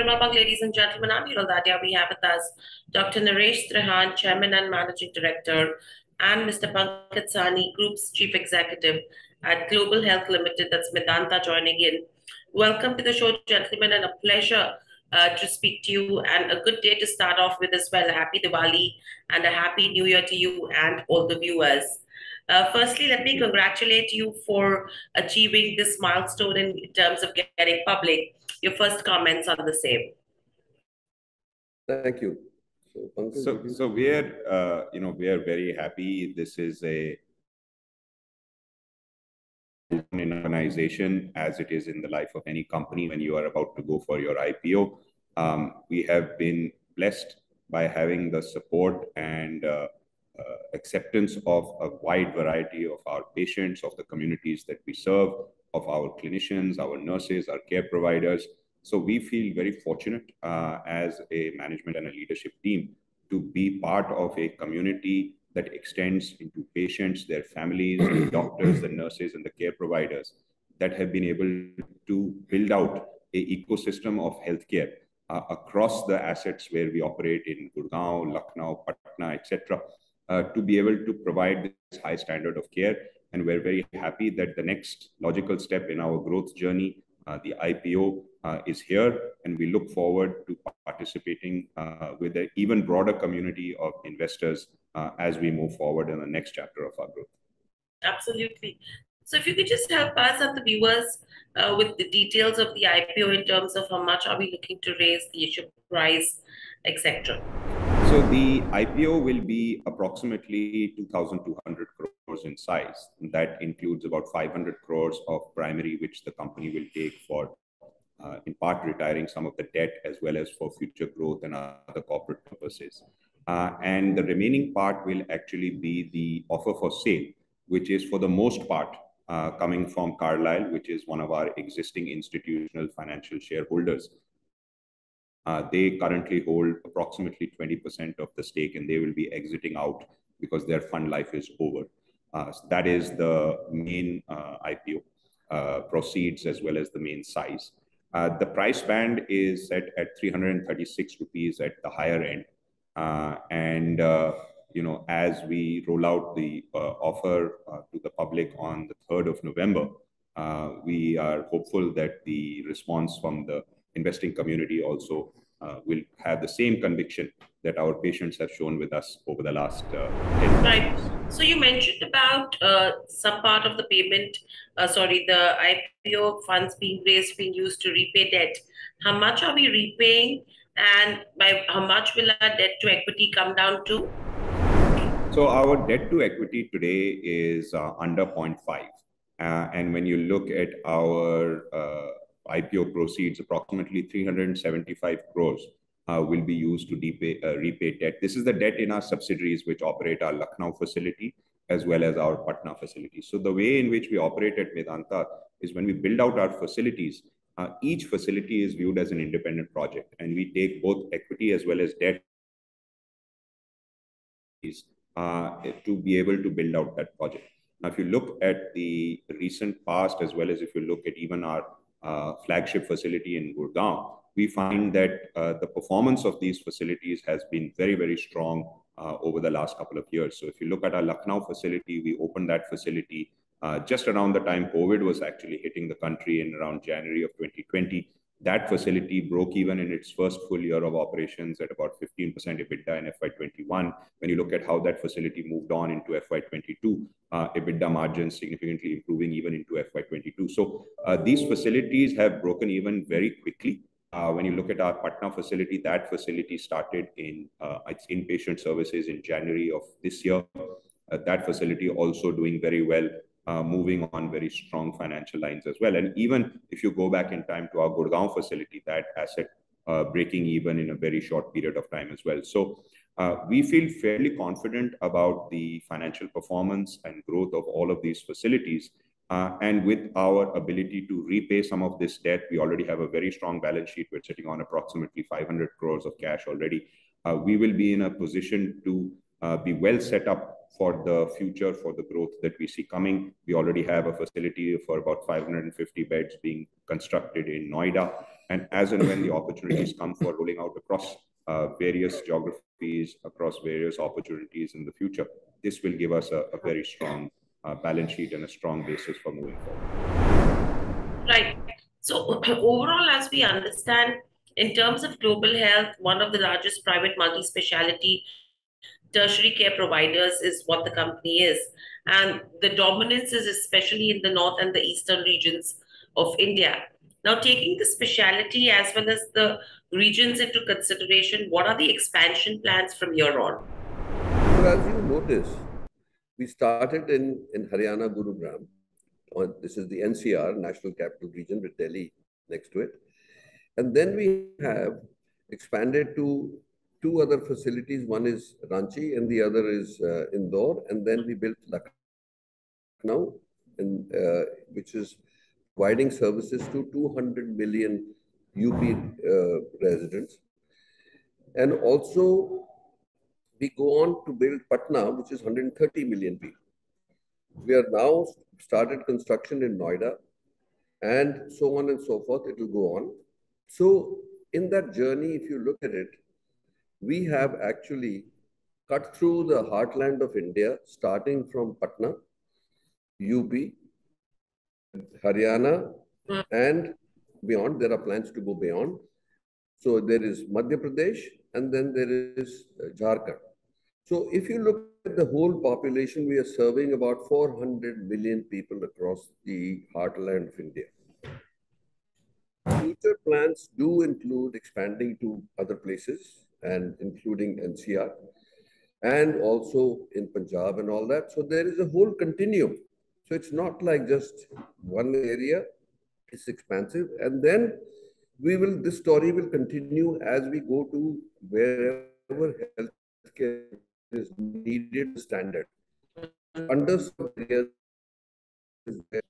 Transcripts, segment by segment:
welcome, ladies and gentlemen. I'm Dadia. We have with us Dr. Naresh Trehan, Chairman and Managing Director, and Mr. Pankaj Sahni, Group's Chief Executive at Global Health Limited, that's Medanta, joining in. Welcome to the show, gentlemen, and a pleasure to speak to you, and a good day to start off with as well. A happy Diwali and a happy New Year to you and all the viewers. Firstly, let me congratulate you for achieving this milestone in terms of getting public. Your first comments on the same. Thank you. So we are, we are very happy. This is an organization, as it is in the life of any company when you are about to go for your IPO. We have been blessed by having the support and acceptance of a wide variety of our patients, of the communities that we serve, of our clinicians, our nurses, our care providers. So we feel very fortunate as a management and a leadership team to be part of a community that extends into patients, their families, the doctors, the nurses, and the care providers that have been able to build out an ecosystem of healthcare across the assets where we operate in Gurgaon, Lucknow, Patna, etc., to be able to provide this high standard of care. And we're very happy that the next logical step in our growth journey, the IPO, is here, and we look forward to participating with an even broader community of investors as we move forward in the next chapter of our growth. Absolutely. So if you could just help us and the viewers with the details of the IPO in terms of how much are we looking to raise, the issue price, etc. So the IPO will be approximately 2,200 crores in size. That includes about 500 crores of primary, which the company will take for, in part, retiring some of the debt, as well as for future growth and other corporate purposes. And the remaining part will actually be the offer for sale, which is for the most part coming from Carlyle, which is one of our existing institutional financial shareholders. They currently hold approximately 20% of the stake, and they will be exiting out because their fund life is over. So that is the main IPO proceeds, as well as the main size. The price band is set at 336 rupees at the higher end. As we roll out the offer to the public on the 3rd of November, we are hopeful that the response from the investing community also will have the same conviction that our patients have shown with us over the last 10 years. Right. So you mentioned about some part of the payment, the IPO funds being raised, being used to repay debt. How much are we repaying, and by how much will our debt to equity come down to? So our debt to equity today is under 0.5. And when you look at our IPO proceeds, approximately 375 crores will be used to repay debt. This is the debt in our subsidiaries, which operate our Lucknow facility as well as our Patna facility. So the way in which we operate at Medanta is when we build out our facilities, each facility is viewed as an independent project, and we take both equity as well as debt to be able to build out that project. Now, if you look at the recent past, as well as if you look at even our flagship facility in Gurgaon, we find that the performance of these facilities has been very, very strong over the last couple of years. So if you look at our Lucknow facility, we opened that facility just around the time COVID was actually hitting the country in around January of 2020. That facility broke even in its first full year of operations at about 15% EBITDA in FY21. When you look at how that facility moved on into FY22, EBITDA margins significantly improving even into FY22. So these facilities have broken even very quickly. When you look at our Patna facility, that facility started in its inpatient services in January of this year. That facility also doing very well, moving on very strong financial lines as well. And even if you go back in time to our Gurgaon facility, that asset breaking even in a very short period of time as well. So we feel fairly confident about the financial performance and growth of all of these facilities. And with our ability to repay some of this debt, we already have a very strong balance sheet. We're sitting on approximately 500 crores of cash already. We will be in a position to be well set up for the future, for the growth that we see coming. We already have a facility for about 550 beds being constructed in Noida. And as and when the opportunities come for rolling out across various geographies, across various opportunities in the future, this will give us a very strong balance sheet and a strong basis for moving forward. Right. So overall, as we understand, in terms of global health, one of the largest private multi-speciality tertiary care providers is what the company is. And the dominance is especially in the north and the eastern regions of India. Now, taking the specialty as well as the regions into consideration, what are the expansion plans from here on? So as you notice, we started in Haryana, Gurugram. This is the NCR, National Capital Region, with Delhi next to it. And then we have expanded to two other facilities. One is Ranchi and the other is Indore. And then we built Lucknow, which is providing services to 200 million UP residents. And also, we go on to build Patna, which is 130 million people. We are now started construction in Noida, and so on and so forth. It will go on. So in that journey, if you look at it, we have actually cut through the heartland of India, starting from Patna, UP, Haryana, and beyond. There are plans to go beyond. So there is Madhya Pradesh, and then there is Jharkhand. So if you look at the whole population, we are serving about 400 million people across the heartland of India. Future plans do include expanding to other places and including NCR and also in Punjab and all that. So there is a whole continuum. So it's not like just one area, it's expansive. And then this story will continue as we go to wherever healthcare is needed standard. Underserved areas is where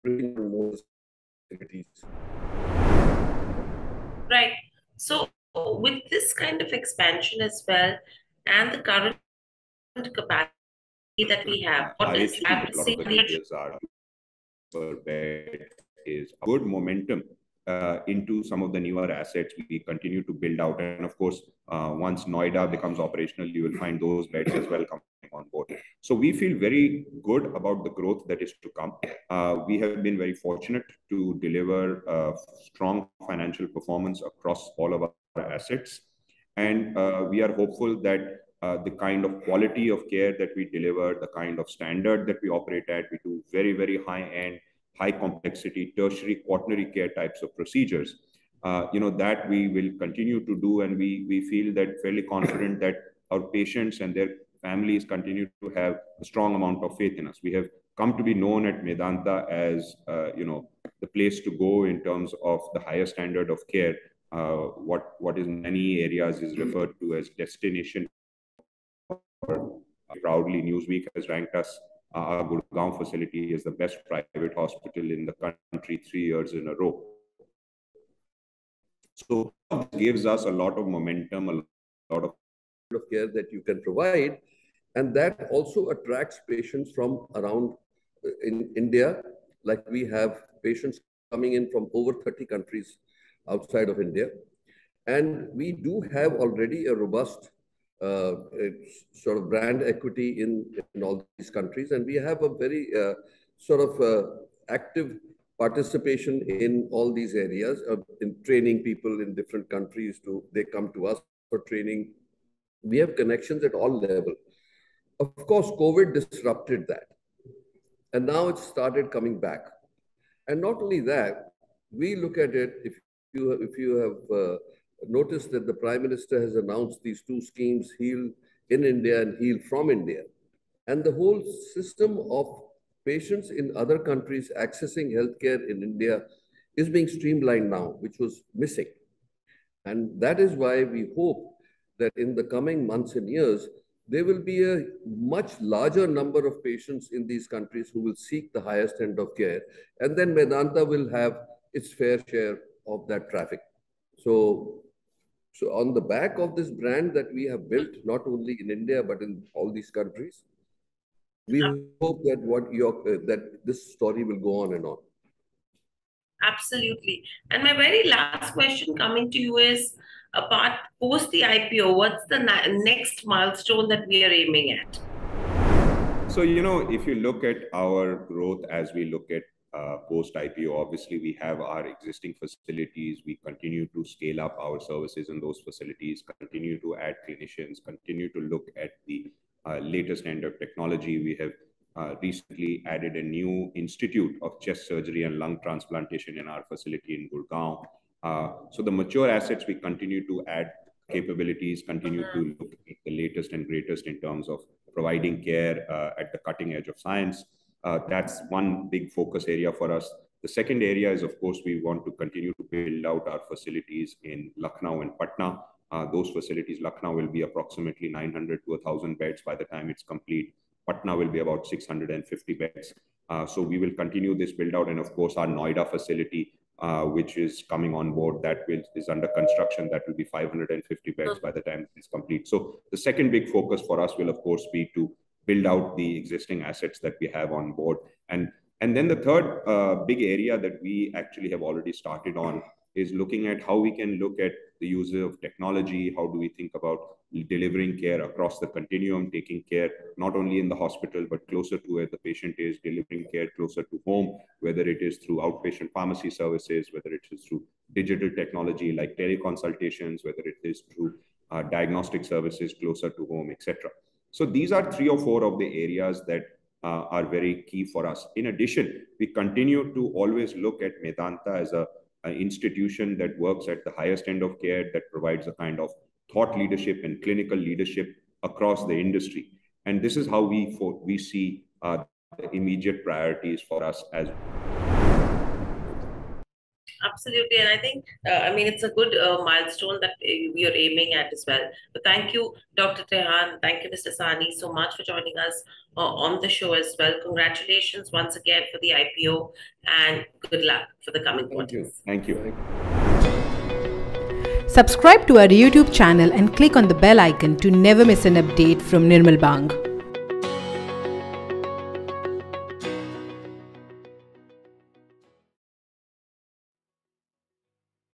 bring more facilities. Right. So with this kind of expansion as well, and the current capacity that we have, what is A lot of the details are per bed is a good momentum into some of the newer assets we continue to build out. And of course, once Noida becomes operational, you will find those beds as well coming on board. So we feel very good about the growth that is to come. We have been very fortunate to deliver strong financial performance across all of our assets. And we are hopeful that the kind of quality of care that we deliver, the kind of standard that we operate at, we do very, very high-end, high complexity, tertiary, quaternary care types of procedures. That we will continue to do, and we feel that fairly confident that our patients and their families continue to have a strong amount of faith in us. We have come to be known at Medanta as the place to go in terms of the higher standard of care. What in many areas is referred to as destination. Proudly, Newsweek has ranked us, our Gurgaon facility, as the best private hospital in the country 3 years in a row. So it gives us a lot of momentum, a lot of care that you can provide, and that also attracts patients from around in India. Like we have patients coming in from over 30 countries outside of India, and we do have already a robust sort of brand equity in all these countries. And we have a very active participation in all these areas, in training people in different countries. They come to us for training. We have connections at all levels. Of course, COVID disrupted that. And now it's started coming back. And not only that, we look at it, if you have noticed that the Prime Minister has announced these two schemes, Heal in India and Heal from India. And the whole system of patients in other countries accessing healthcare in India is being streamlined now, which was missing. And that is why we hope that in the coming months and years, there will be a much larger number of patients in these countries who will seek the highest end of care. And then Medanta will have its fair share of that traffic. So on the back of this brand that we have built, not only in India, but in all these countries, we hope that this story will go on and on. Absolutely. And my very last question coming to you is, apart post the IPO, what's the next milestone that we are aiming at? So, you know, if you look at our growth as we look at post IPO, obviously we have our existing facilities. We continue to scale up our services in those facilities, continue to add clinicians, continue to look at the latest end of technology. We have recently added a new institute of chest surgery and lung transplantation in our facility in Gurgaon. So the mature assets, we continue to add capabilities, continue to look at the latest and greatest in terms of providing care at the cutting edge of science. That's one big focus area for us. The second area is, of course, we want to continue to build out our facilities in Lucknow and Patna. Those facilities, Lucknow will be approximately 900 to 1,000 beds by the time it's complete. Patna will be about 650 beds. So we will continue this build out. And of course, our Noida facility, which is coming on board, is under construction. That will be 550 beds by the time it's complete. So the second big focus for us will, of course, be to build out the existing assets that we have on board. And then the third big area that we actually have already started on is looking at how we can look at the use of technology. How do we think about delivering care across the continuum, taking care not only in the hospital, but closer to where the patient is, delivering care closer to home, whether it is through outpatient pharmacy services, whether it is through digital technology like teleconsultations, whether it is through diagnostic services closer to home, etc. So these are 3 or 4 of the areas that are very key for us. In addition, we continue to always look at Medanta as an institution that works at the highest end of care, that provides a kind of thought leadership and clinical leadership across the industry. And this is how we see the immediate priorities for us as Absolutely. And I think, it's a good milestone that we are aiming at as well. But thank you, Dr. Trehan. Thank you, Mr. Sahni, so much for joining us on the show as well. Congratulations once again for the IPO and good luck for the coming quarters. Thank you. Subscribe to our YouTube channel and click on the bell icon to never miss an update from Nirmal Bang.